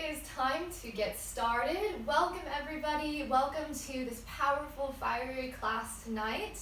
is time to get started. Welcome everybody, welcome to this powerful Firey class tonight.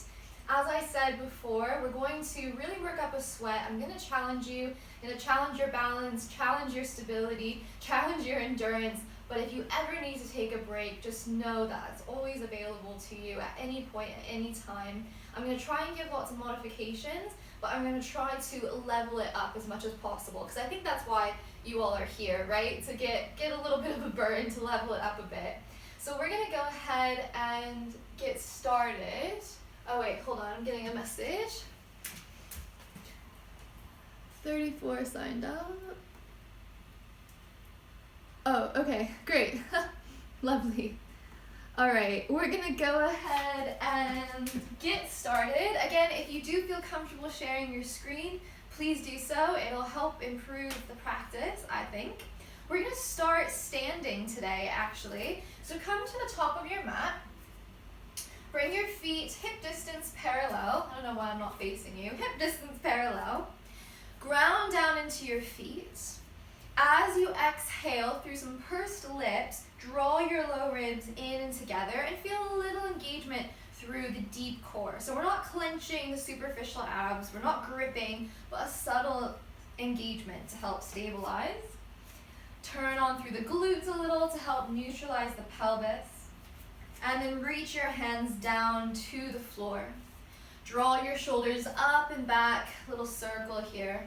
As I said before, we're going to really work up a sweat. I'm going to challenge you, I'm going to challenge your balance, challenge your stability, challenge your endurance. But if you ever need to take a break, just know that it's always available to you at any point, at any time. I'm going to try and give lots of modifications, but I'm going to try to level it up as much as possible, because I think that's why you all are here, right? To get a little bit of a burn, to level it up a bit. So we're going to go ahead and get started. Oh wait, hold on, I'm getting a message. 34 signed up. Oh, okay, great. Lovely. All right, we're gonna go ahead and get started. Again, if you do feel comfortable sharing your screen, please do so. It'll help improve the practice, I think. We're gonna start standing today, actually. So come to the top of your mat. Bring your feet hip distance parallel. I don't know why I'm not facing you. Hip distance parallel. Ground down into your feet. As you exhale through some pursed lips, draw your low ribs in and together and feel a little engagement through the deep core. So we're not clenching the superficial abs, we're not gripping, but a subtle engagement to help stabilize. Turn on through the glutes a little to help neutralize the pelvis. And then reach your hands down to the floor. Draw your shoulders up and back, little circle here.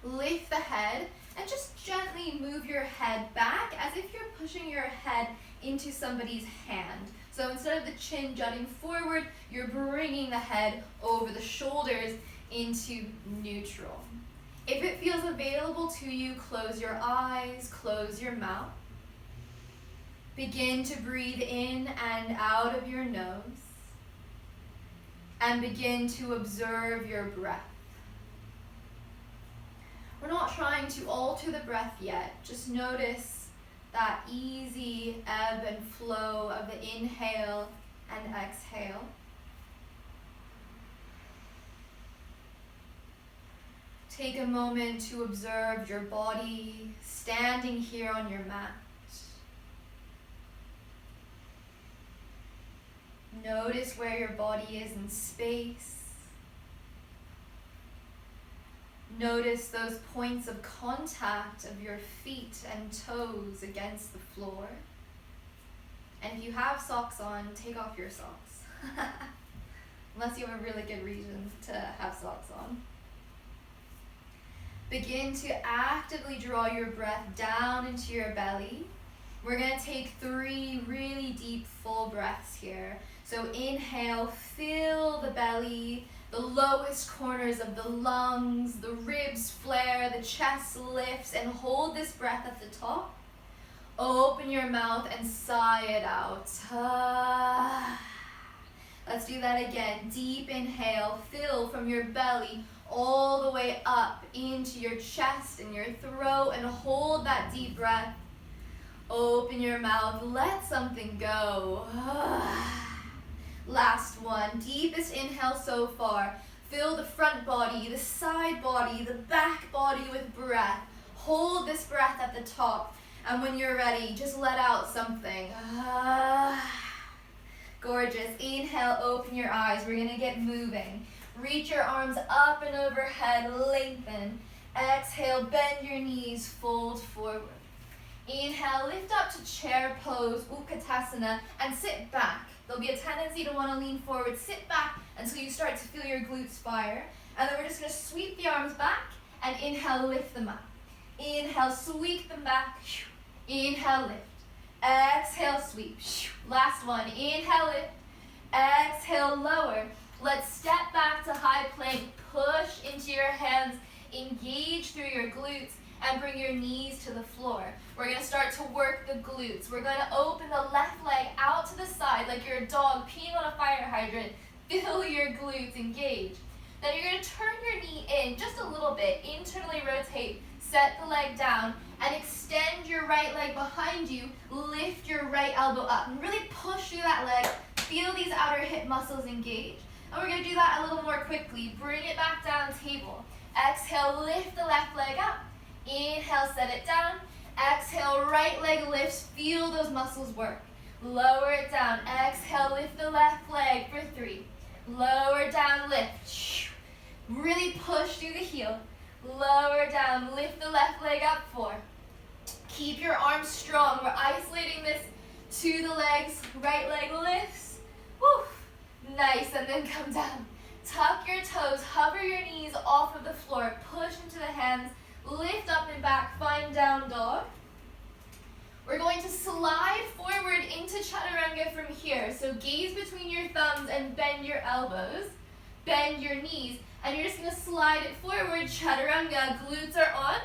Lift the head and just gently move your head back as if you're pushing your head into somebody's hand. So instead of the chin jutting forward, you're bringing the head over the shoulders into neutral. If it feels available to you, close your eyes, close your mouth. Begin to breathe in and out of your nose. And begin to observe your breath. We're not trying to alter the breath yet. Just notice that easy ebb and flow of the inhale and exhale. Take a moment to observe your body standing here on your mat. Notice where your body is in space. Notice those points of contact of your feet and toes against the floor. And if you have socks on, take off your socks. Unless you have a really good reason to have socks on. Begin to actively draw your breath down into your belly. We're going to take 3 really deep full breaths here. So inhale, fill the belly, the lowest corners of the lungs, the ribs flare, the chest lifts, and hold this breath at the top. Open your mouth and sigh it out. Let's do that again. Deep inhale, fill from your belly all the way up into your chest and your throat, and hold that deep breath. Open your mouth, let something go. Last one, deepest inhale so far. Fill the front body, the side body, the back body with breath. Hold this breath at the top, and when you're ready, just let out something. Gorgeous. Inhale, open your eyes. We're gonna get moving. Reach your arms up and overhead, lengthen. Exhale, bend your knees, fold forward. Inhale, lift up to chair pose, Utkatasana, and sit back. There'll be a tendency to want to lean forward. Sit back until you start to feel your glutes fire. And then we're just going to sweep the arms back and inhale, lift them up. Inhale, sweep them back. Inhale, lift. Exhale, sweep. Last one. Inhale, lift. Exhale, lower. Let's step back to high plank. Push into your hands. Engage through your glutes. And bring your knees to the floor. We're going to start to work the glutes. We're going to open the left leg out to the side like you're a dog peeing on a fire hydrant. Feel your glutes engage. Then you're going to turn your knee in just a little bit, internally rotate, set the leg down, and extend your right leg behind you. Lift your right elbow up and really push through that leg. Feel these outer hip muscles engage. And we're going to do that a little more quickly. Bring it back down, table. Exhale, lift the left leg up. Inhale, set it down. Exhale, right leg lifts. Feel those muscles work. Lower it down. Exhale, lift the left leg for 3. Lower down, lift. Really push through the heel. Lower down, lift the left leg up 4. Keep your arms strong. We're isolating this to the legs. Right leg lifts. Woo. Nice, and then come down. Tuck your toes, hover your knees off of the floor. Push into the hands, lift up and back, find down dog. We're going to slide forward into Chaturanga from here. So gaze between your thumbs and bend your elbows. Bend your knees. And you're just going to slide it forward. Chaturanga, glutes are on.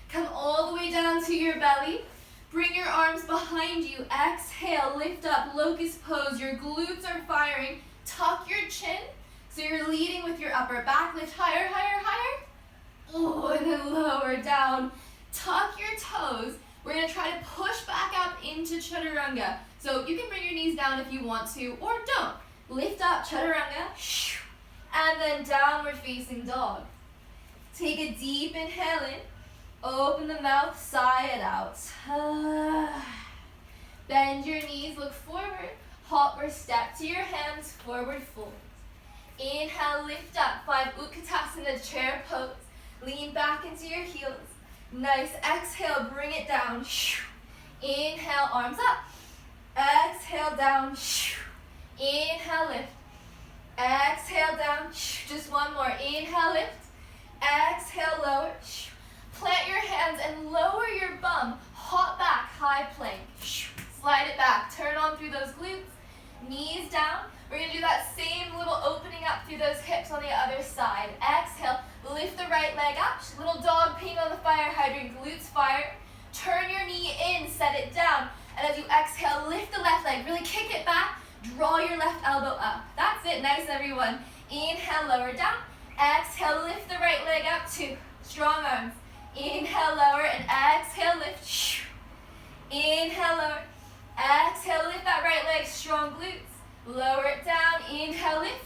Come all the way down to your belly. Bring your arms behind you. Exhale, lift up, locust pose. Your glutes are firing. Tuck your chin. So you're leading with your upper back. Lift higher, higher, higher. Oh, and then lower down. Tuck your toes. We're going to try to push back up into Chaturanga. So you can bring your knees down if you want to, or don't. Lift up, Chaturanga. And then downward facing dog. Take a deep inhale in. Open the mouth, sigh it out. Bend your knees, look forward. Hop or step to your hands, forward fold. Inhale, lift up. 5 Utkatasana, chair pose. Lean back into your heels. Nice. Exhale, bring it down. Inhale, arms up. Exhale, down. Inhale, lift. Exhale, down. Just one more. Inhale, lift. Exhale, lower. Plant your hands and lower your bum. Hop back, high plank. Slide it back. Turn on through those glutes. Knees down. We're going to do that same little opening up through those hips on the other side. Exhale. Lift the right leg up. Little dog peeing on the fire hydrant. Glutes fire. Turn your knee in. Set it down. And as you exhale, lift the left leg. Really kick it back. Draw your left elbow up. That's it. Nice, everyone. Inhale, lower down. Exhale, lift the right leg up. 2. Strong arms. Inhale, lower, and exhale, lift. Inhale, lower. Exhale, lift that right leg. Strong glutes. Lower it down. Inhale, lift.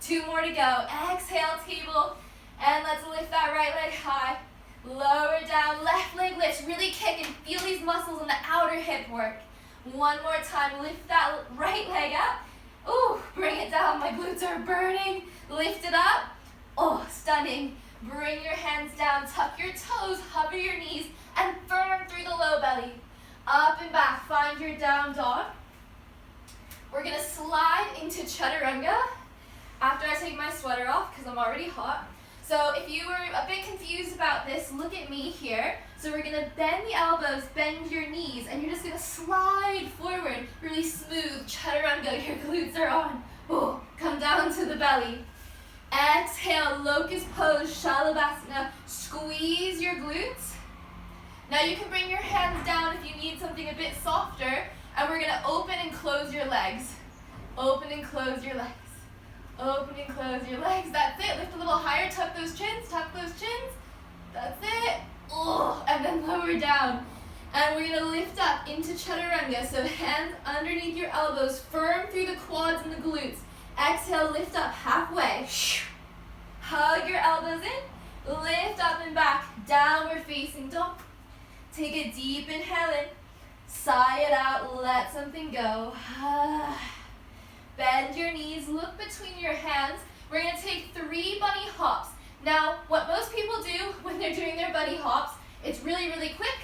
2 more to go. Exhale, table. And let's lift that right leg high. Lower down. Left leg lifts. Really kick and feel these muscles in the outer hip work. One more time. Lift that right leg up. Ooh, bring it down. My glutes are burning. Lift it up. Oh, stunning. Bring your hands down. Tuck your toes. Hover your knees. And firm through the low belly. Up and back. Find your down dog. We're going to slide into Chaturanga after I take my sweater off because I'm already hot. So if you were a bit confused about this, look at me here. So we're going to bend the elbows, bend your knees, and you're just going to slide forward. Really smooth. Chaturanga, your glutes are on. Oh, come down to the belly. Exhale, locust pose, Shalabhasana. Squeeze your glutes. Now you can bring your hands down if you need something a bit softer. And we're going to open and close your legs. Open and close your legs. Open and close your legs. That's it. Lift a little higher. Tuck those chins. Tuck those chins. That's it. Oh, and then lower down. And we're going to lift up into Chaturanga. So hands underneath your elbows. Firm through the quads and the glutes. Exhale, lift up halfway. Hug your elbows in. Lift up and back. Downward facing dog. Take a deep inhale in. Sigh it out. Let something go. Bend your knees. Look between your hands. We're going to take 3 bunny hops. Now, what most people do when they're doing their bunny hops, it's really, really quick.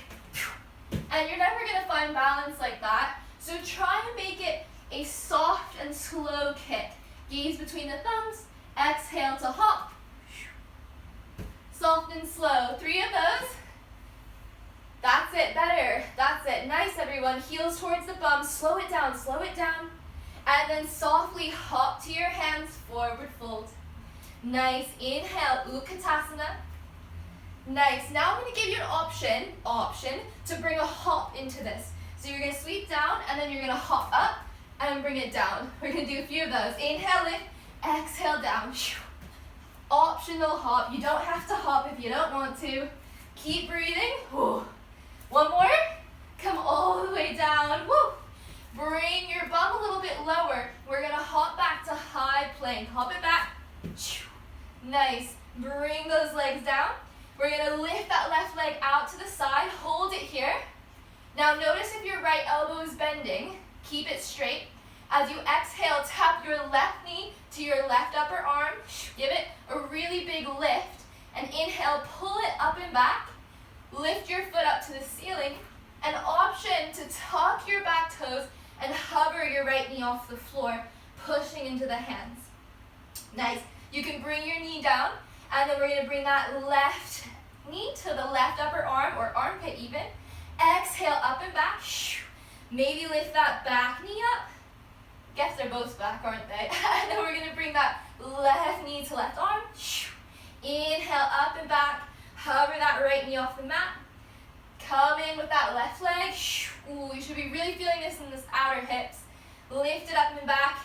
And you're never going to find balance like that. So try and make it a soft and slow kick. Gaze between the thumbs. Exhale to hop. Soft and slow. 3 of those. That's it. Better. That's it. Nice, everyone. Heels towards the bum. Slow it down. Slow it down. And then softly hop to your hands. Forward fold. Nice. Inhale. Utkatasana. Nice. Now I'm going to give you an option to bring a hop into this. So you're going to sweep down, and then you're going to hop up and bring it down. We're going to do a few of those. Inhale, lift. Exhale, down. Optional hop. You don't have to hop if you don't want to. Keep breathing. Woo. One more. Come all the way down. Woo. Bring your bum a little bit lower. We're going to hop back to high plank. Hop it back. Nice. Bring those legs down. We're going to lift that left leg out to the side. Hold it here. Now notice if your right elbow is bending, keep it straight. As you exhale, tap your left knee to your left upper arm. Give it a really big lift. And inhale, pull it up and back. Lift your foot up to the ceiling. An option to tuck your back toes and hover your right knee off the floor, pushing into the hands. Nice. You can bring your knee down, and then we're going to bring that left knee to the left upper arm, or armpit even. Exhale, up and back. Maybe lift that back knee up. Guess they're both back, aren't they? And then we're going to bring that left knee to left arm. Inhale, up and back. Hover that right knee off the mat. Come in with that left leg. Ooh, you should be really feeling this in this outer hips. Lift it up and back.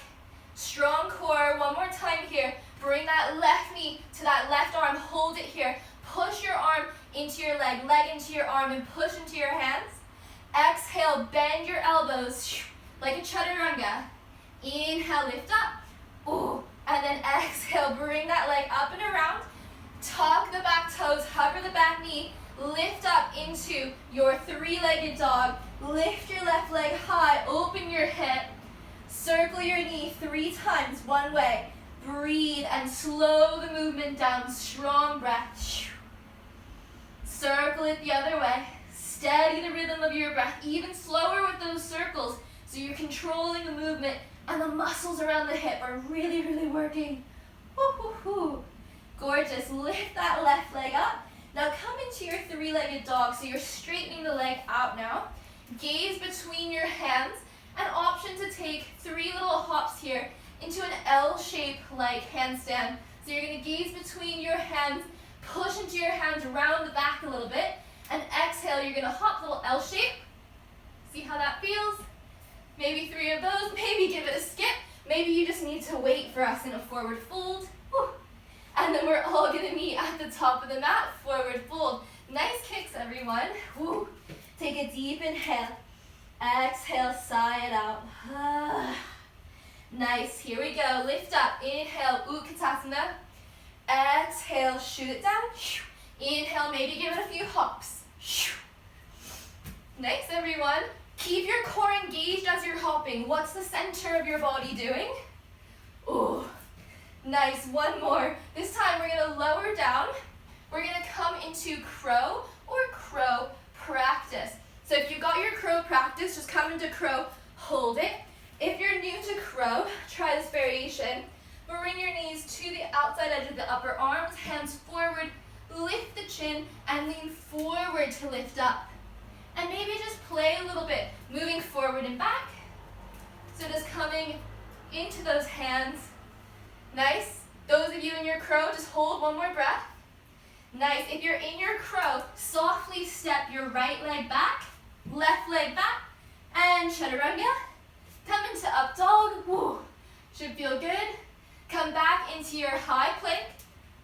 Strong core. One more time here. Bring that left knee to that left arm. Hold it here. Push your arm into your leg into your arm, and push into your hands. Exhale, bend your elbows like a chaturanga. Inhale, lift up. Ooh. And then exhale, bring that leg up and around. Tuck the back toes, hover the back knee. Lift up into your three-legged dog. Lift your left leg high, open your hip. Circle your knee 3 times, one way. Breathe and slow the movement down. Strong breath. Circle it the other way. Steady the rhythm of your breath. Even slower with those circles, so you're controlling the movement and the muscles around the hip are really, really working. Woo, woo, woo. Gorgeous. Lift that left leg up. Now come into your three-legged dog, so you're straightening the leg out now. Gaze between your hands. An option to take 3 little hops here into an L shape like handstand. So you're going to gaze between your hands, push into your hands, round the back a little bit, and exhale, you're going to hop little L shape. See how that feels? Maybe 3 of those, maybe give it a skip. Maybe you just need to wait for us in a forward fold. Woo. And then we're all going to meet at the top of the mat, forward fold. Nice kicks, everyone. Woo. Take a deep inhale. Exhale, sigh it out. Nice, here we go. Lift up, inhale, Utkatasana. Exhale, shoot it down. Inhale, maybe give it a few hops. Nice, everyone. Keep your core engaged as you're hopping. What's the center of your body doing? Ooh, nice, one more. This time we're gonna lower down. We're gonna come into crow or crow practice. So if you got your crow practice, just come into crow, hold it. If you're new to crow, try this variation. Bring your knees to the outside edge of the upper arms, hands forward, lift the chin, and lean forward to lift up. And maybe just play a little bit, moving forward and back. So just coming into those hands. Nice. Those of you in your crow, just hold one more breath. Nice. If you're in your crow, softly step your right leg back, left leg back, and chaturanga. Come into up dog. Woo. Should feel good. Come back into your high plank.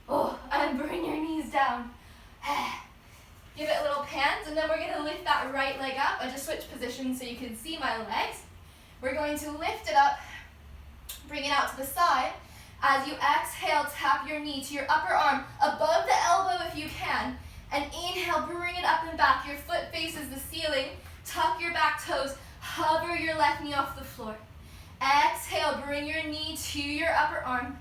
Oh, and bring your knees down. Give it a little pant, and then we're going to lift that right leg up. I just switched positions so you can see my legs. We're going to lift it up, bring it out to the side. As you exhale, tap your knee to your upper arm, above the elbow if you can. And inhale, bring it up and back. Your foot faces the ceiling. Tuck your back toes. Hover your left knee off the floor. Exhale, bring your knee to your upper arm.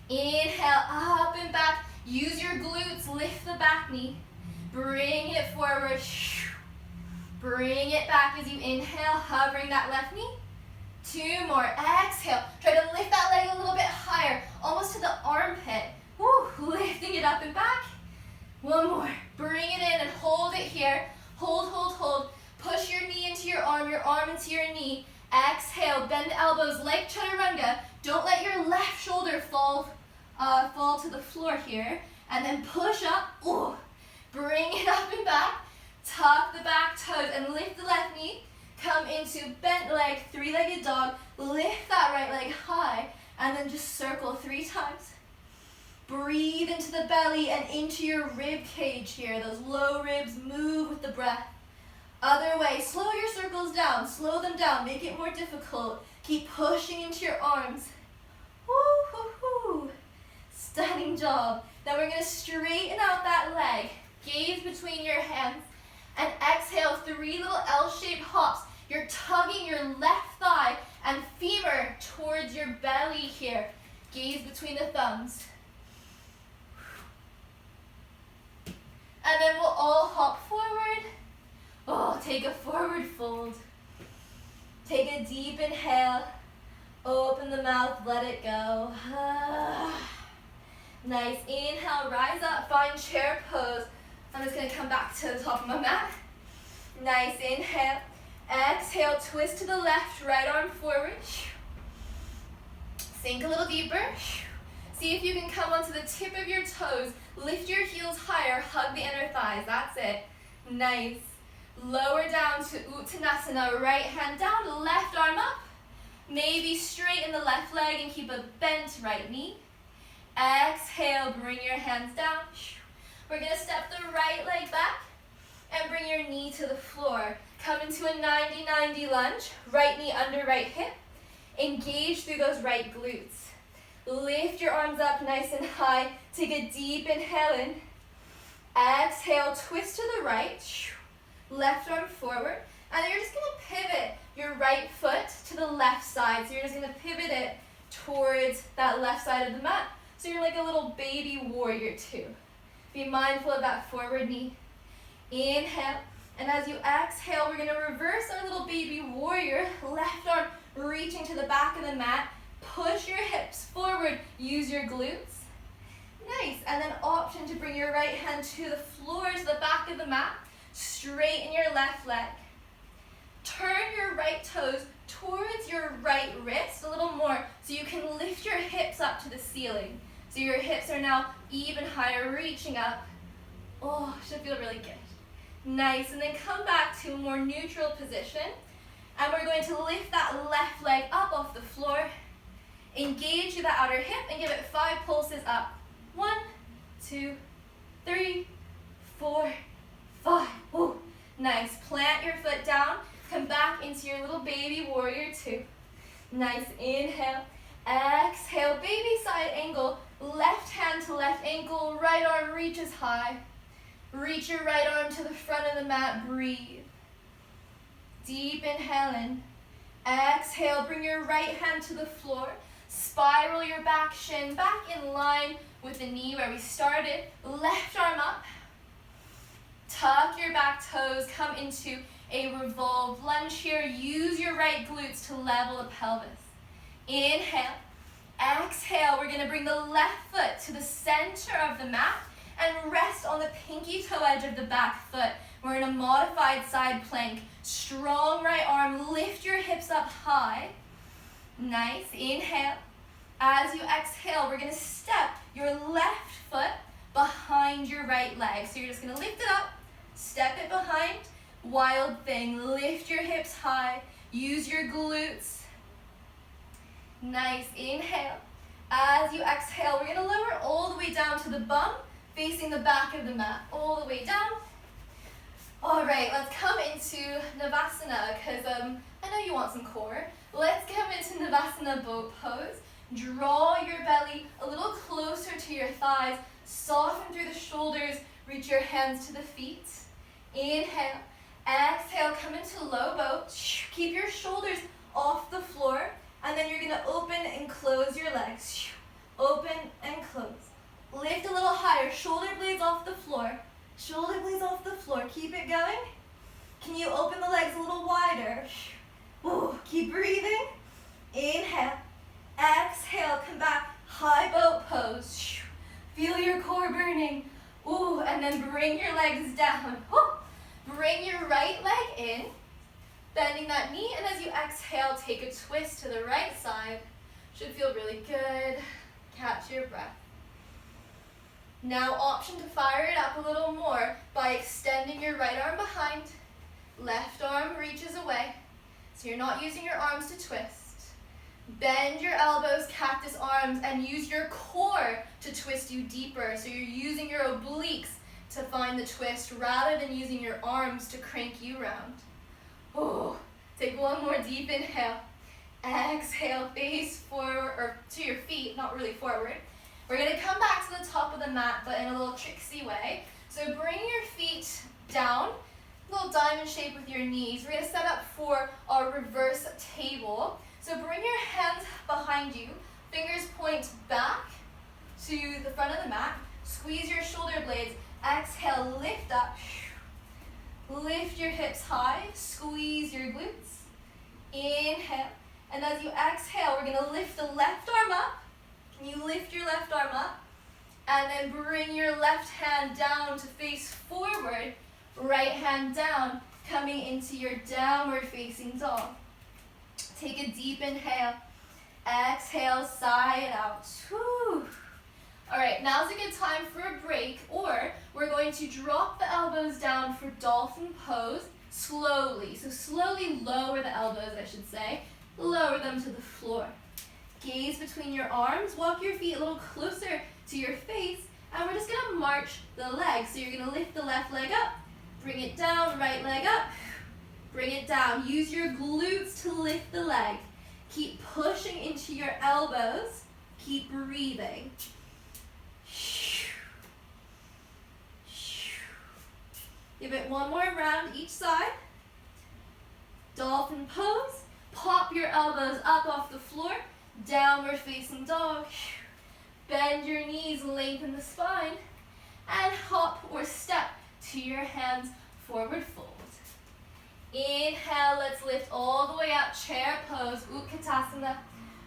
Inhale, up and back. Use your glutes, lift the back knee. Bring it forward. Bring it back as you inhale, hovering that left knee. 2 more. Exhale. Try to lift that leg a little bit higher, almost to the armpit. Woo, lifting it up and back. 1 more. Bring it in and hold it here. Hold, hold, hold. Push your knee into your arm into your knee. Exhale, bend elbows like chaturanga. Don't let your left shoulder fall to the floor here. And then push up. Ooh. Bring it up and back. Tuck the back toes and lift the left knee. Come into bent leg, 3-legged dog. Lift that right leg high. And then just circle 3 times. Breathe into the belly and into your rib cage here. Those low ribs move with the breath. Other way, slow your circles down. Slow them down. Make it more difficult. Keep pushing into your arms. Woo, hoo, hoo. Stunning job. Now we're going to straighten out that leg. Gaze between your hands. And exhale, 3 little L-shaped hops. You're tugging your left thigh and femur towards your belly here. Gaze between the thumbs. And then we'll all hop forward. Oh, take a forward fold. Take a deep inhale. Open the mouth, let it go. Nice. Inhale, rise up, find chair pose. I'm just going to come back to the top of my mat. Nice. Inhale. Exhale, twist to the left, right arm forward. Sink a little deeper. See if you can come onto the tip of your toes. Lift your heels higher, hug the inner thighs. That's it. Nice. Lower down to Uttanasana, right hand down, left arm up. Maybe straighten the left leg and keep a bent right knee. Exhale, bring your hands down. We're going to step the right leg back and bring your knee to the floor. Come into a 90-90 lunge. Right knee under right hip. Engage through those right glutes. Lift your arms up nice and high. Take a deep inhale in. Exhale, twist to the right. Left arm forward. And then you're just going to pivot your right foot to the left side. So you're just going to pivot it towards that left side of the mat. So you're like a little baby warrior too. Be mindful of that forward knee. Inhale. And as you exhale, we're going to reverse our little baby warrior. Left arm reaching to the back of the mat. Push your hips forward. Use your glutes. Nice. And then option to bring your right hand to the floor, to the back of the mat. Straighten your left leg. Turn your right toes towards your right wrist a little more so you can lift your hips up to the ceiling. So your hips are now even higher, reaching up. Oh, should feel really good. Nice. And then come back to a more neutral position. And we're going to lift that left leg up off the floor. Engage through the outer hip and give it 5 pulses up. 1, 2, 3, 4, 5. Ooh. Nice. Plant your foot down. Come back into your little baby warrior 2. Nice. Inhale. Exhale. Baby side angle. Left hand to left ankle. Right arm reaches high. Reach your right arm to the front of the mat. Breathe. Deep inhale in. Exhale. Bring your right hand to the floor. Spiral your back shin back in line with the knee where we started. Left arm up. Tuck your back toes. Come into a revolved lunge here. Use your right glutes to level the pelvis. Inhale. Exhale. We're going to bring the left foot to the center of the mat and rest on the pinky toe edge of the back foot. We're in a modified side plank. Strong right arm. Lift your hips up high. Nice. Inhale. As you exhale, we're going to step your left foot behind your right leg. So you're just going to lift it up, step it behind. Wild thing. Lift your hips high. Use your glutes. Nice. Inhale. As you exhale, we're going to lower all the way down to the bum, facing the back of the mat. All the way down. All right, let's come into Navasana because I know you want some core. Let's come into Navasana boat pose. Draw your belly a little closer to your thighs. Soften through the shoulders. Reach your hands to the feet. Inhale. Exhale, come into low boat. Keep your shoulders off the floor. And then you're going to open and close your legs. Open and close. Lift a little higher. Shoulder blades off the floor. Shoulder blades off the floor. Keep it going. Can you open the legs a little wider? Ooh, keep breathing. Inhale. Exhale. Come back. High boat pose. Feel your core burning. Ooh, and then bring your legs down. Ooh. Bring your right leg in. Bending that knee. And as you exhale, take a twist to the right side. Should feel really good. Catch your breath. Now option to fire it up a little more by extending your right arm behind. Left arm reaches away. So you're not using your arms to twist. Bend your elbows, cactus arms, and use your core to twist you deeper. So you're using your obliques to find the twist rather than using your arms to crank you round. Oh, take one more deep inhale. Exhale, face forward, or to your feet, not really forward. We're going to come back to the top of the mat, but in a little tricksy way. So bring your feet down, little diamond shape with your knees. We're going to set up for our reverse table. So bring your hands behind you. Fingers point back to the front of the mat. Squeeze your shoulder blades. Exhale, lift up. Lift your hips high. Squeeze your glutes. Inhale. And as you exhale, we're going to lift the left arm up. Can you lift your left arm up? And then bring your left hand down to face forward. Right hand down, coming into your downward facing dog. Take a deep inhale. Exhale, sigh it out. Whew. All right, now's a good time for a break, or we're going to drop the elbows down for Dolphin Pose slowly. So slowly lower the elbows, I should say. Lower them to the floor. Gaze between your arms. Walk your feet a little closer to your face, and we're just going to march the legs. So you're going to lift the left leg up, bring it down, right leg up, bring it down. Use your glutes to lift the leg. Keep pushing into your elbows. Keep breathing. Give it one more round each side. Dolphin pose. Pop your elbows up off the floor. Downward facing dog. Bend your knees, lengthen the spine. And hop or step to your hands, forward fold. Inhale, let's lift all the way up. Chair pose, Utkatasana.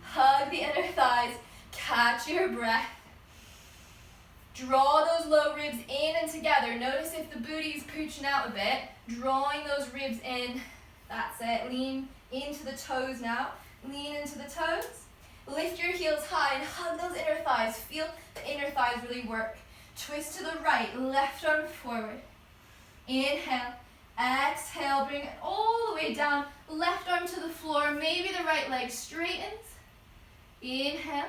Hug the inner thighs. Catch your breath. Draw those low ribs in and together. Notice if the booty's pooching out a bit. Drawing those ribs in. That's it. Lean into the toes now. Lean into the toes. Lift your heels high and hug those inner thighs. Feel the inner thighs really work. Twist to the right. Left arm forward. Inhale. Exhale. Bring it all the way down. Left arm to the floor. Maybe the right leg straightens. Inhale.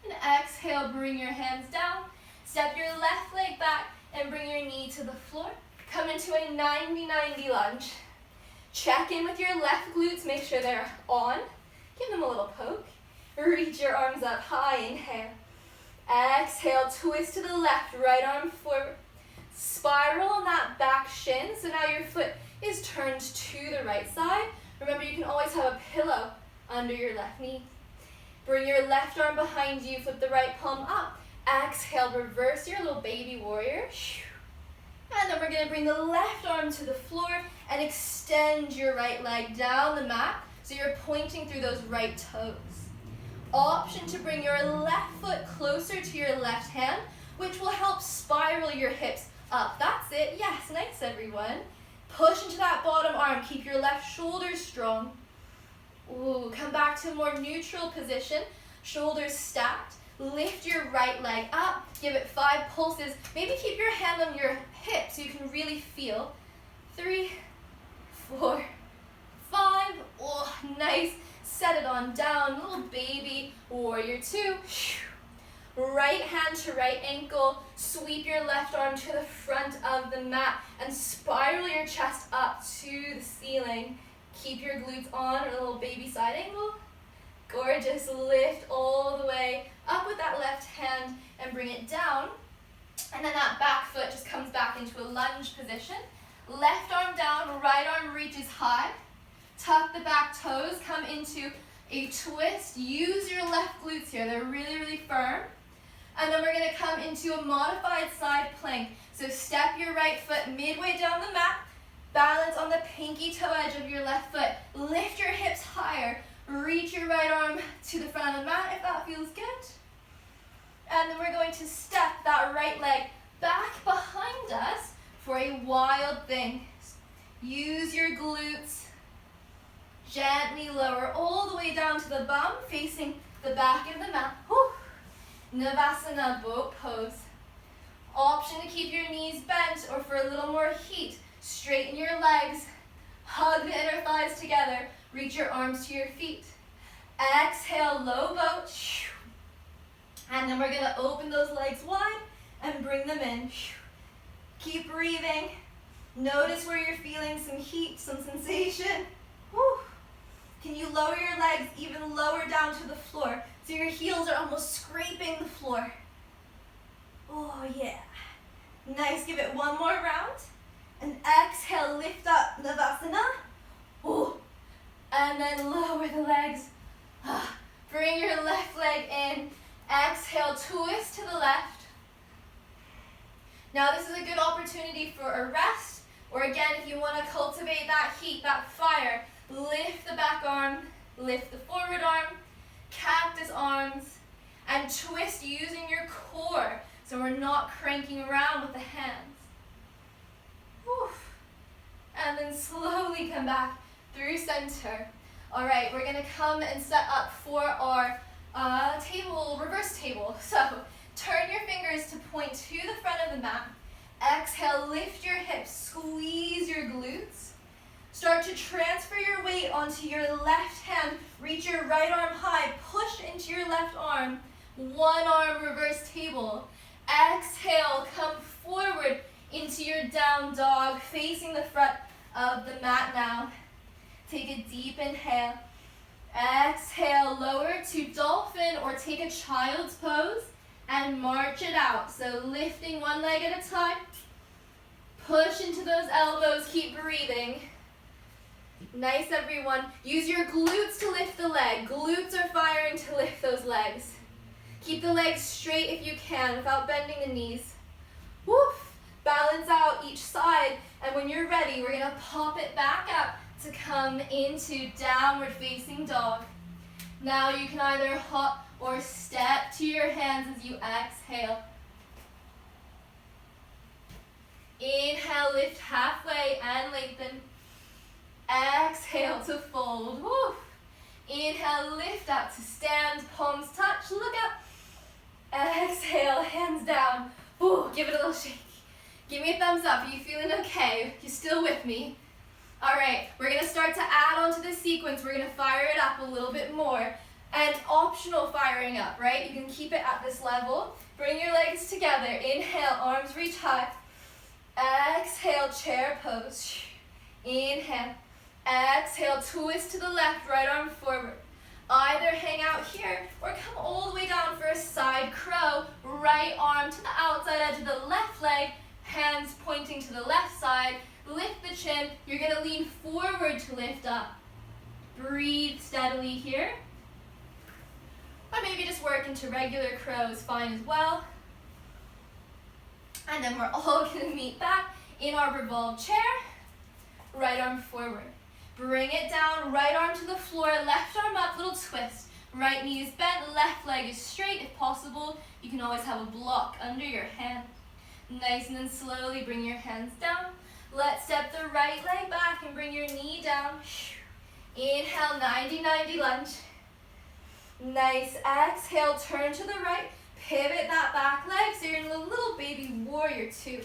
And exhale. Bring your hands down. Step your left leg back and bring your knee to the floor. Come into a 90-90 lunge. Check in with your left glutes. Make sure they're on. Give them a little poke. Reach your arms up high. Inhale. Exhale. Twist to the left. Right arm forward. Spiral on that back shin. So now your foot is turned to the right side. Remember, you can always have a pillow under your left knee. Bring your left arm behind you. Flip the right palm up. Exhale, reverse your little baby warrior. And then we're going to bring the left arm to the floor and extend your right leg down the mat so you're pointing through those right toes. Option to bring your left foot closer to your left hand, which will help spiral your hips up. That's it. Yes, nice everyone. Push into that bottom arm. Keep your left shoulder strong. Ooh, come back to a more neutral position. Shoulders stacked. Lift your right leg up. Give it 5 pulses. Maybe keep your hand on your hip so you can really feel. 3, 4, 5. Oh, nice. Set it on down. Little baby warrior 2. Right hand to right ankle. Sweep your left arm to the front of the mat and spiral your chest up to the ceiling. Keep your glutes on, or a little baby side angle. Gorgeous. Lift all the way up with that left hand and bring it down. And then that back foot just comes back into a lunge position. Left arm down, right arm reaches high. Tuck the back toes, come into a twist. Use your left glutes here. They're really, really firm. And then we're going to come into a modified side plank. So step your right foot midway down the mat. Balance on the pinky toe edge of your left foot. Lift your hips higher. Reach your right arm to the front of the mat if that feels good. And then we're going to step that right leg back behind us for a wild thing. Use your glutes. Gently lower all the way down to the bum, facing the back of the mat. Whew. Vasana boat pose. Option to keep your knees bent, or for a little more heat, straighten your legs. Hug the inner thighs together. Reach your arms to your feet. Exhale, low boat. And then we're going to open those legs wide and bring them in. Keep breathing. Notice where you're feeling some heat, some sensation. Whew. Can you lower your legs even lower down to the floor so your heels are almost scraping the floor? Oh, yeah. Nice. Give it one more round. And exhale, lift up. twist to the left. Now this is a good opportunity for a rest, or again, if you want to cultivate that heat, that fire, lift the back arm, lift the forward arm, cactus arms, and twist using your core, so we're not cranking around with the hands. Whew. And then slowly come back through center. All right, we're gonna come and set up for our table, reverse table. So turn your fingers to point to the front of the mat. Exhale, lift your hips, squeeze your glutes. Start to transfer your weight onto your left hand. Reach your right arm high, push into your left arm. One arm reverse table. Exhale, come forward into your down dog, facing the front of the mat now. Take a deep inhale. Exhale, lower to dolphin or take a child's pose and march it out. So lifting one leg at a time. Push into those elbows, keep breathing. Nice, everyone. Use your glutes to lift the leg. Glutes are firing to lift those legs. Keep the legs straight if you can without bending the knees. Woof. Balance out each side, and when you're ready, we're gonna pop it back up to come into downward facing dog. Now you can either hop or step to your hands as you exhale. Inhale, lift halfway and lengthen. Exhale to fold. Woo. Inhale, lift up to stand, palms touch, look up. Exhale, hands down. Woo. Give it a little shake. Give me a thumbs up. Are you feeling okay? You're still with me? All right, we're gonna start to add on to this sequence. We're gonna fire it up a little bit more. And optional firing up, right? You can keep it at this level. Bring your legs together. Inhale, arms reach high. Exhale, chair pose. Inhale. Exhale, twist to the left, right arm forward. Either hang out here or come all the way down for a side crow. Right arm to the outside edge of the left leg. Hands pointing to the left side. Lift the chin. You're going to lean forward to lift up. Breathe steadily here. Or maybe just work into regular crow is fine as well. And then we're all going to meet back in our revolved chair. Right arm forward. Bring it down, right arm to the floor, left arm up, little twist. Right knee is bent, left leg is straight. If possible, you can always have a block under your hand. Nice, and then slowly bring your hands down. Let's step the right leg back and bring your knee down. Inhale, 90-90 lunge. Nice, exhale, turn to the right. Pivot that back leg so you're in a little baby warrior two.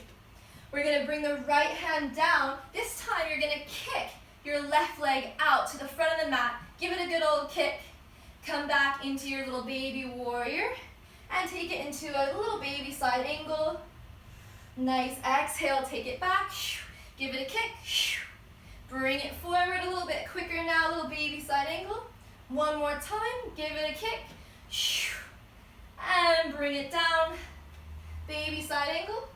We're gonna bring the right hand down. This time you're gonna kick your left leg out to the front of the mat. Give it a good old kick. Come back into your little baby warrior and take it into a little baby side angle. Nice, exhale, take it back. Give it a kick. Bring it forward a little bit quicker now, little baby side angle. One more time, give it a kick. And bring it down, baby side angle.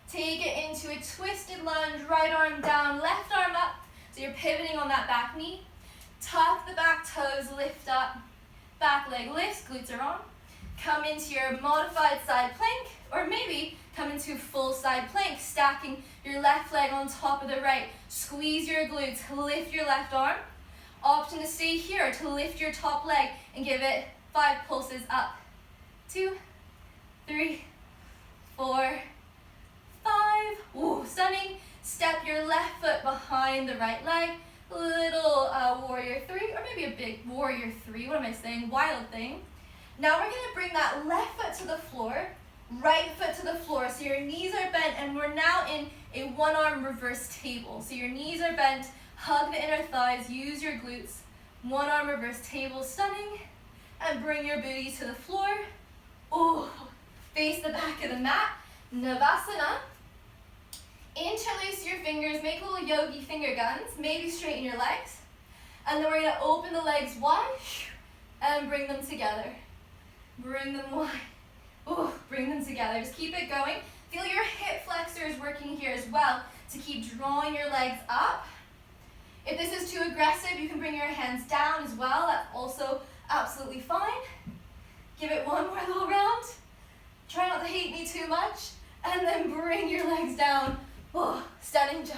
Take it into a twisted lunge, right arm down, left arm up. So you're pivoting on that back knee. Tuck the back toes, lift up. Back leg lifts, glutes are on. Come into your modified side plank, or maybe come into full side plank, stacking your left leg on top of the right. Squeeze your glutes, lift your left arm. Option to stay here, to lift your top leg and give it 5 pulses up. 2, 3, 4, 5. Ooh, stunning. Step your left foot behind the right leg. Little warrior 3, or maybe a big warrior 3. What am I saying? Wild thing. Now we're going to bring that left foot to the floor, right foot to the floor. So your knees are bent, and we're now in a one-arm reverse table. So your knees are bent, hug the inner thighs, use your glutes. One-arm reverse table, stunning. And bring your booty to the floor. Ooh, face the back of the mat. Vasana. Interlace your fingers, make little yogi finger guns, maybe straighten your legs. And then we're going to open the legs wide and bring them together. Bring them wide. Ooh, bring them together. Just keep it going. Feel your hip flexors working here as well to keep drawing your legs up. If this is too aggressive, you can bring your hands down as well. That's also absolutely fine. Give it one more little round. Try not to hate me too much. And then bring your legs down. Oh, stunning job.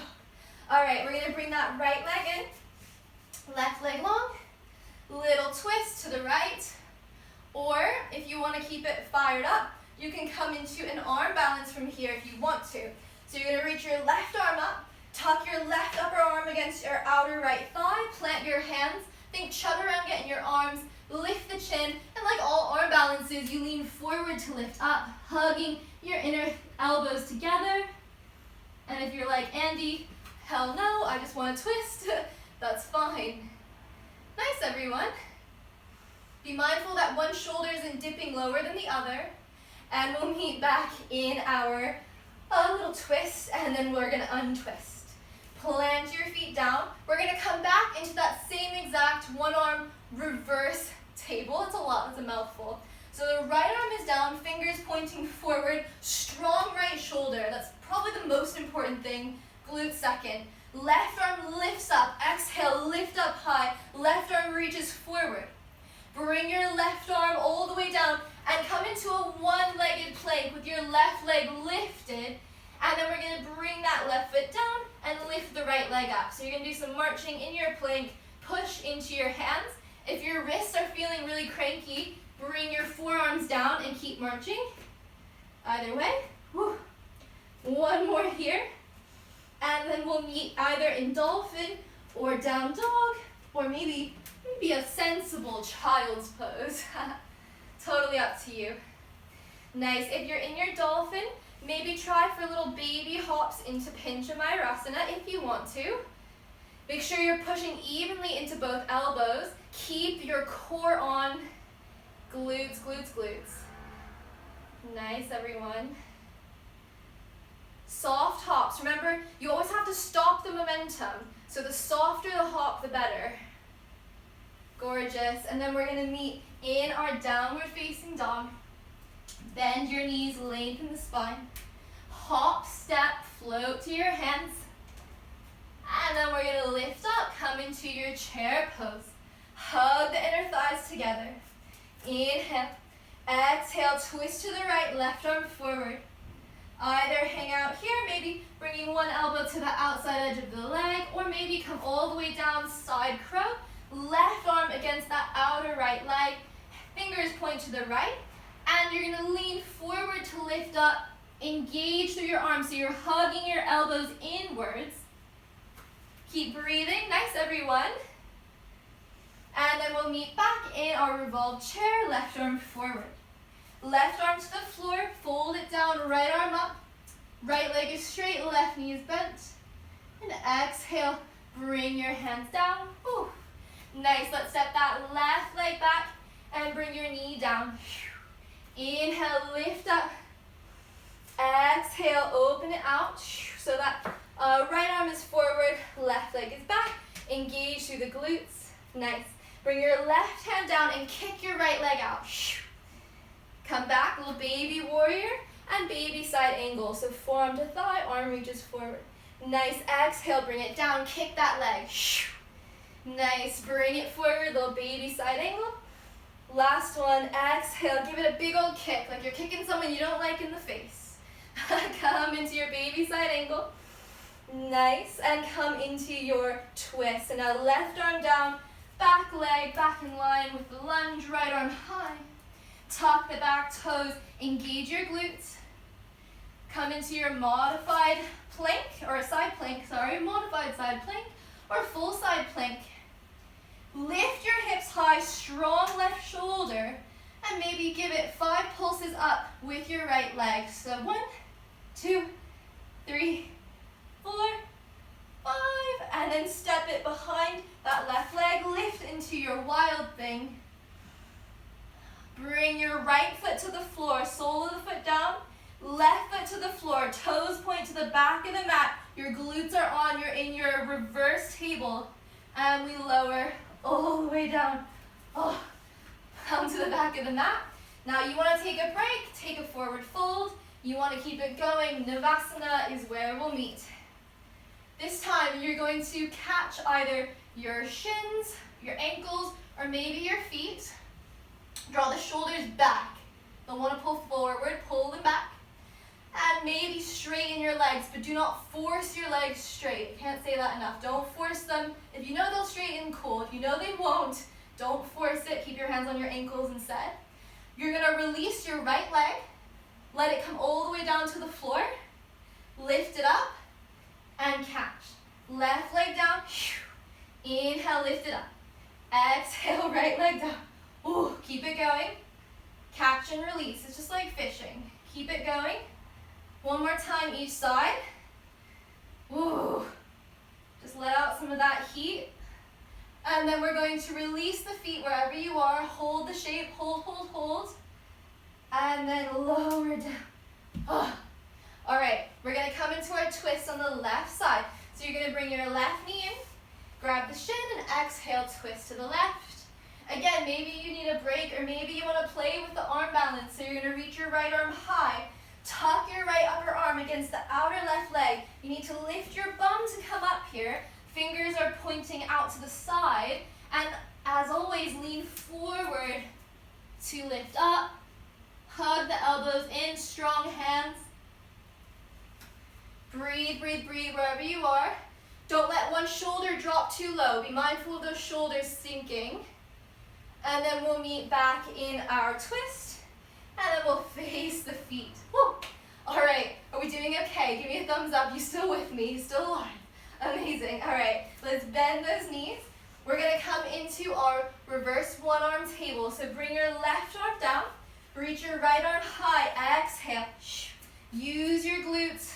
All right, we're gonna bring that right leg in. Left leg long. Little twist to the right. Or if you wanna keep it fired up, you can come into an arm balance from here if you want to. So you're gonna reach your left arm up, tuck your left upper arm against your outer right thigh, plant your hands, think Chaturanga in your arms, lift the chin, and like all arm balances, you lean forward to lift up, hugging your inner elbows together. And if you're like, Andy, hell no, I just want to twist, that's fine. Nice, everyone. Be mindful that one shoulder isn't dipping lower than the other. And we'll meet back in our little twist, and then we're gonna untwist. Plant your feet down. We're gonna come back into that same exact one arm reverse table. It's a lot, it's a mouthful. So the right arm is down, fingers pointing forward, strong right shoulder. That's probably the most important thing. Glute second. Left arm lifts up, exhale, lift up high. Left arm reaches forward. Bring your left arm all the way down and come into a one-legged plank with your left leg lifted. And then we're gonna bring that left foot down and lift the right leg up. So you're gonna do some marching in your plank, push into your hands. If your wrists are feeling really cranky, bring your forearms down and keep marching. Either way. Whew. One more here. And then we'll meet either in dolphin or down dog, or maybe a sensible child's pose. Totally up to you. Nice. If you're in your dolphin, maybe try for little baby hops into Vasana if you want to. Make sure you're pushing evenly into both elbows. Keep your core on. Glutes, glutes, glutes. Nice, everyone. Soft hops. Remember, you always have to stop the momentum. So the softer the hop, the better. Gorgeous. And then we're going to meet in our downward facing dog. Bend your knees, lengthen the spine. Hop, step, float to your hands. And then we're going to lift up, come into your chair pose. Hug the inner thighs together. Inhale. Exhale, twist to the right, left arm forward. Either hang out here, maybe bringing one elbow to the outside edge of the leg, or maybe come all the way down, side crow. Left arm against that outer right leg. Fingers point to the right. And you're going to lean forward to lift up. Engage through your arms, so you're hugging your elbows inwards. Keep breathing. Nice, everyone. And then we'll meet back in our revolved chair, left arm forward. Left arm to the floor, fold it down, right arm up. Right leg is straight, left knee is bent. And exhale, bring your hands down. Whew. Nice, let's step that left leg back and bring your knee down. Inhale, lift up. Exhale, open it out. So that right arm is forward, left leg is back. Engage through the glutes. Nice. Bring your left hand down and kick your right leg out. Come back, little baby warrior and baby side angle. So forearm to thigh, arm reaches forward. Nice, exhale, bring it down, kick that leg. Nice, bring it forward, little baby side angle. Last one, exhale, give it a big old kick, like you're kicking someone you don't like in the face. Come into your baby side angle. Nice, and come into your twist. And now left arm down, back leg back in line with the lunge, right arm high. Tuck the back toes, engage your glutes. Come into your modified plank, or a side plank, sorry, modified side plank, or full side plank. Lift your hips high, strong left shoulder, and maybe give it 5 pulses up with your right leg. So 1, 2, 3, 4, 5, and then step it behind that left leg, lift into your wild thing. Bring your right foot to the floor, sole of the foot down, left foot to the floor, toes point to the back of the mat, your glutes are on, you're in your reverse table, and we lower all the way down, come to the back of the mat. Now you want to take a break, take a forward fold, you want to keep it going, Dandasana is where we'll meet. This time you're going to catch either your shins, your ankles, or maybe your feet. Draw the shoulders back. You'll want to pull forward, pull them back. And maybe straighten your legs, but do not force your legs straight. I can't say that enough. Don't force them. If you know they'll straighten, cool. If you know they won't, don't force it. Keep your hands on your ankles instead. You're gonna release your right leg. Let it come all the way down to the floor. Lift it up and catch. Left leg down. Inhale, lift it up. Exhale, right leg down. Ooh, keep it going. Catch and release. It's just like fishing. Keep it going. One more time each side. Ooh. Just let out some of that heat. And then we're going to release the feet wherever you are. Hold the shape. Hold, hold, hold. And then lower down. Oh. All right, we're going to come into our twist on the left side. So you're going to bring your left knee in, grab the shin, and exhale, twist to the left. Again, maybe you need a break, or maybe you want to play with the arm balance. So you're going to reach your right arm high. Tuck your right upper arm against the outer left leg. You need to lift your bum to come up here. Fingers are pointing out to the side. And as always, lean forward to lift up. Hug the elbows in, strong hands. Breathe, breathe, breathe wherever you are. Don't let one shoulder drop too low. Be mindful of those shoulders sinking. And then we'll meet back in our twist. And then we'll face the feet. Woo. All right, are we doing okay? Give me a thumbs up. You still with me? You still alive? Amazing. All right, let's bend those knees. We're gonna come into our reverse one arm table. So bring your left arm down. Reach your right arm high. Exhale. Use your glutes.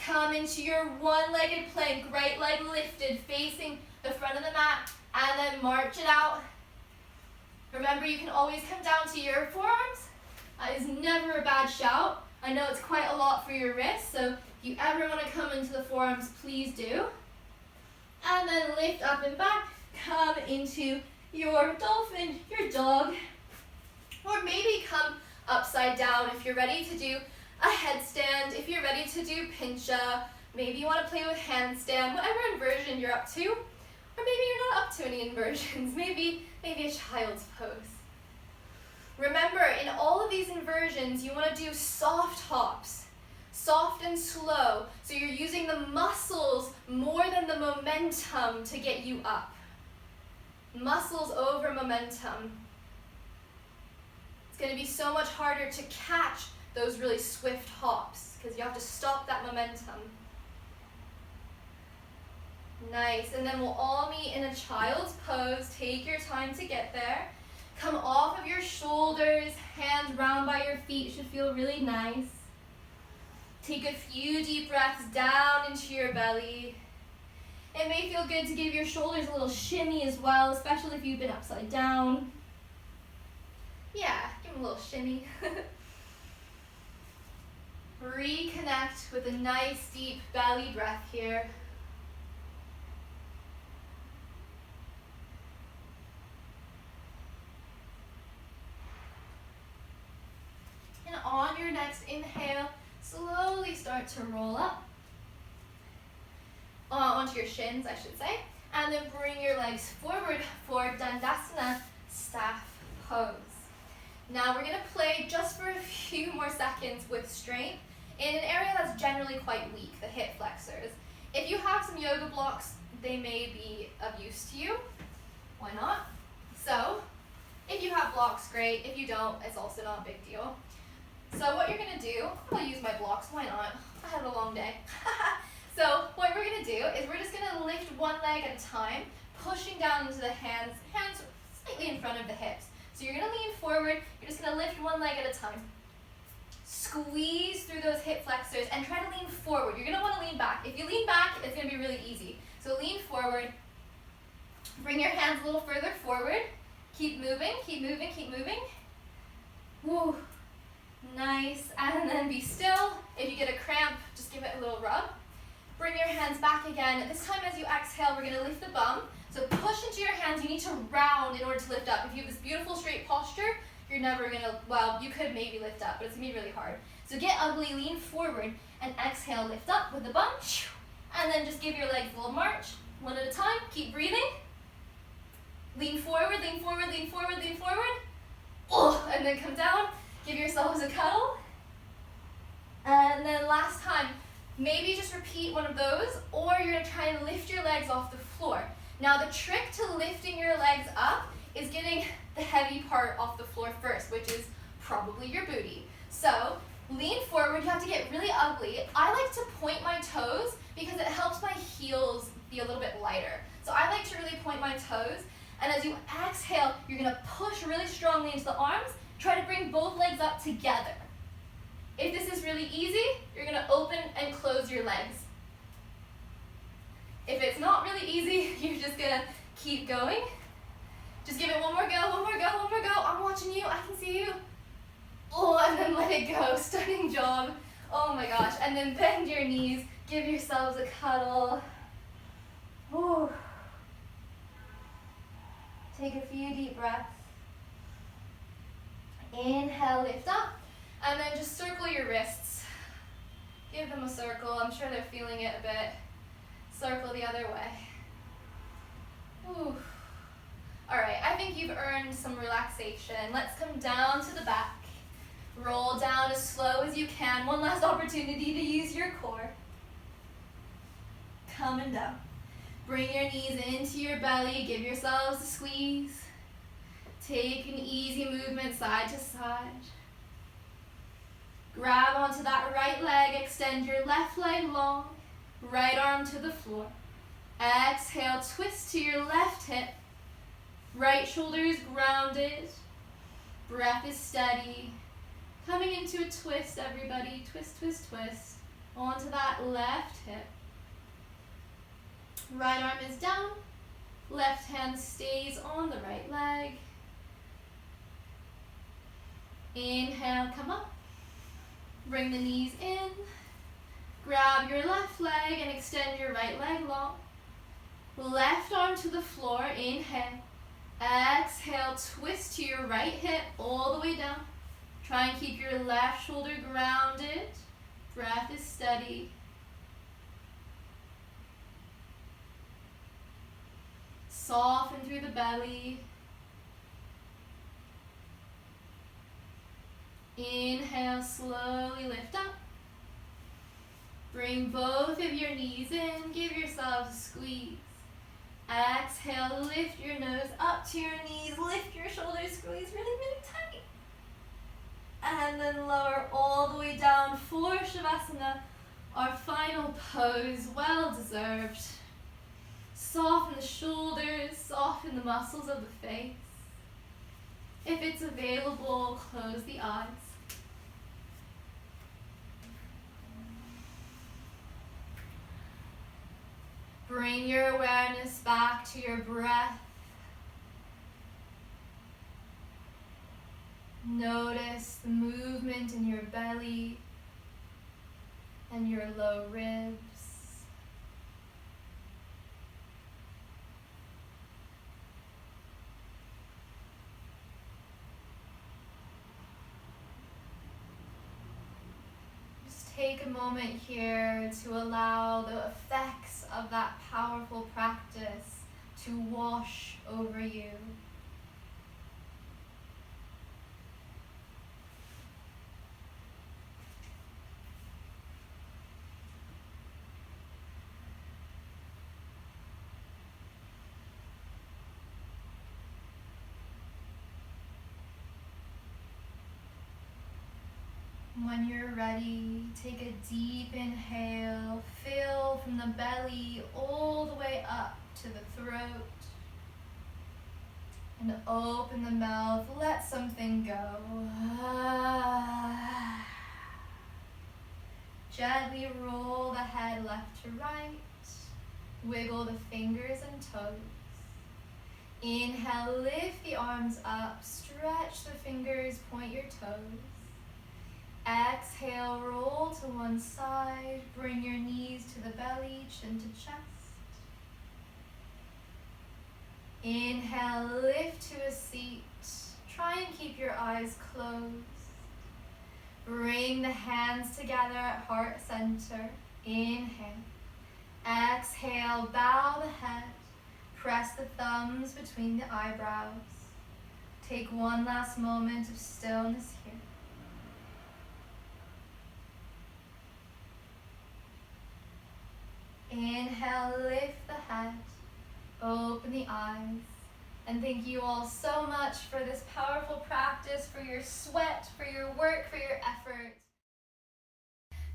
Come into your one-legged plank. Right leg lifted, facing the front of the mat. And then march it out. Remember, you can always come down to your forearms. That is never a bad shout. I know it's quite a lot for your wrists, so if you ever want to come into the forearms, please do. And then lift up and back. Come into your dolphin, your dog. Or maybe come upside down if you're ready to do a headstand. If you're ready to do pincha, maybe you want to play with handstand, whatever inversion you're up to. Or maybe you're not up to any inversions. Maybe a child's pose. Remember, in all of these inversions, you want to do soft hops. Soft and slow. So you're using the muscles more than the momentum to get you up. Muscles over momentum. It's going to be so much harder to catch those really swift hops because you have to stop that momentum. Nice, and then we'll all meet in a child's pose. Take your time to get there. Come off of your shoulders, hands round by your feet. Should feel really nice. Take a few deep breaths down into your belly. It may feel good to give your shoulders a little shimmy as well, especially if you've been upside down. Yeah, give them a little shimmy. Reconnect with a nice deep belly breath here. And on your next inhale, slowly start to roll up. Onto your shins, I should say. And then bring your legs forward for Dandasana, staff pose. Now we're going to play just for a few more seconds with strength in an area that's generally quite weak, the hip flexors. If you have some yoga blocks, they may be of use to you. Why not? So, if you have blocks, great. If you don't, it's also not a big deal. So what you're going to do, I'll use my blocks, why not? I had a long day. So what we're going to do is we're just going to lift one leg at a time, pushing down into the hands slightly in front of the hips. So you're going to lean forward, you're just going to lift one leg at a time. Squeeze through those hip flexors and try to lean forward. You're going to want to lean back. If you lean back, it's going to be really easy. So lean forward, bring your hands a little further forward, keep moving, keep moving, keep moving. Woo. Nice, and then be still. If you get a cramp, just give it a little rub. Bring your hands back again. This time as you exhale, we're going to lift the bum. So push into your hands. You need to round in order to lift up. If you have this beautiful straight posture, you're never going to, well, you could maybe lift up, but it's going to be really hard. So get ugly, lean forward, and exhale, lift up with the bum. And then just give your legs a little march. One at a time. Keep breathing. Lean forward, lean forward, lean forward, lean forward. Oh, and then come down. Give yourselves a cuddle. And then last time, maybe just repeat one of those, or you're gonna try and lift your legs off the floor. Now the trick to lifting your legs up is getting the heavy part off the floor first, which is probably your booty. So lean forward, you have to get really ugly. I like to point my toes because it helps my heels be a little bit lighter. So I like to really point my toes, and as you exhale, you're gonna push really strongly into the arms, try to bring both legs up together. If this is really easy, you're gonna open and close your legs. If it's not really easy, you're just gonna keep going. Just give it one more go, one more go, one more go. I'm watching you, I can see you. Oh, and then let it go, stunning job. Oh my gosh, and then bend your knees, give yourselves a cuddle. Ooh. Take a few deep breaths. Inhale, lift up, and then just circle your wrists. Give them a circle, I'm sure they're feeling it a bit. Circle the other way. Ooh. All right, I think you've earned some relaxation. Let's come down to the back. Roll down as slow as you can. One last opportunity to use your core. Coming down. Bring your knees into your belly. Give yourselves a squeeze. Take an easy movement side to side. Grab onto that right leg. Extend your left leg long. Right arm to the floor. Exhale, twist to your left hip. Right shoulder is grounded. Breath is steady. Coming into a twist, everybody. Twist, twist, twist. Onto that left hip. Right arm is down. Left hand stays on the right leg. Inhale, come up. Bring the knees in. Grab your left leg and extend your right leg long. Left arm to the floor. Inhale. Exhale, twist to your right hip all the way down. Try and keep your left shoulder grounded. Breath is steady. Soften through the belly. Inhale, slowly lift up. Bring both of your knees in. Give yourselves a squeeze. Exhale, lift your nose up to your knees. Lift your shoulders, squeeze really, really tight. And then lower all the way down for Shavasana, our final pose, well deserved. Soften the shoulders, soften the muscles of the face. If it's available, close the eyes. Bring your awareness back to your breath. Notice the movement in your belly and your low ribs. Just take a moment here to allow the effects of that powerful practice to wash over you. When you're ready, take a deep inhale, fill from the belly all the way up to the throat. And open the mouth, let something go. Gently roll the head left to right. Wiggle the fingers and toes. Inhale, lift the arms up, stretch the fingers, point your toes. Exhale, roll to one side, bring your knees to the belly, chin to chest. Inhale, lift to a seat. Try and keep your eyes closed. Bring the hands together at heart center. Inhale. Exhale, bow the head. Press the thumbs between the eyebrows. Take one last moment of stillness here. the eyes. And thank you all so much for this powerful practice, for your sweat, for your work, for your effort.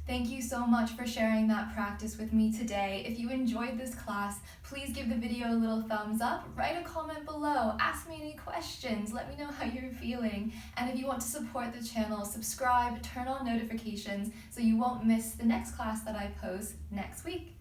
Thank you so much for sharing that practice with me today. If you enjoyed this class, please give the video a little thumbs up, write a comment below, ask me any questions, let me know how you're feeling. And if you want to support the channel, subscribe, turn on notifications so you won't miss the next class that I post next week.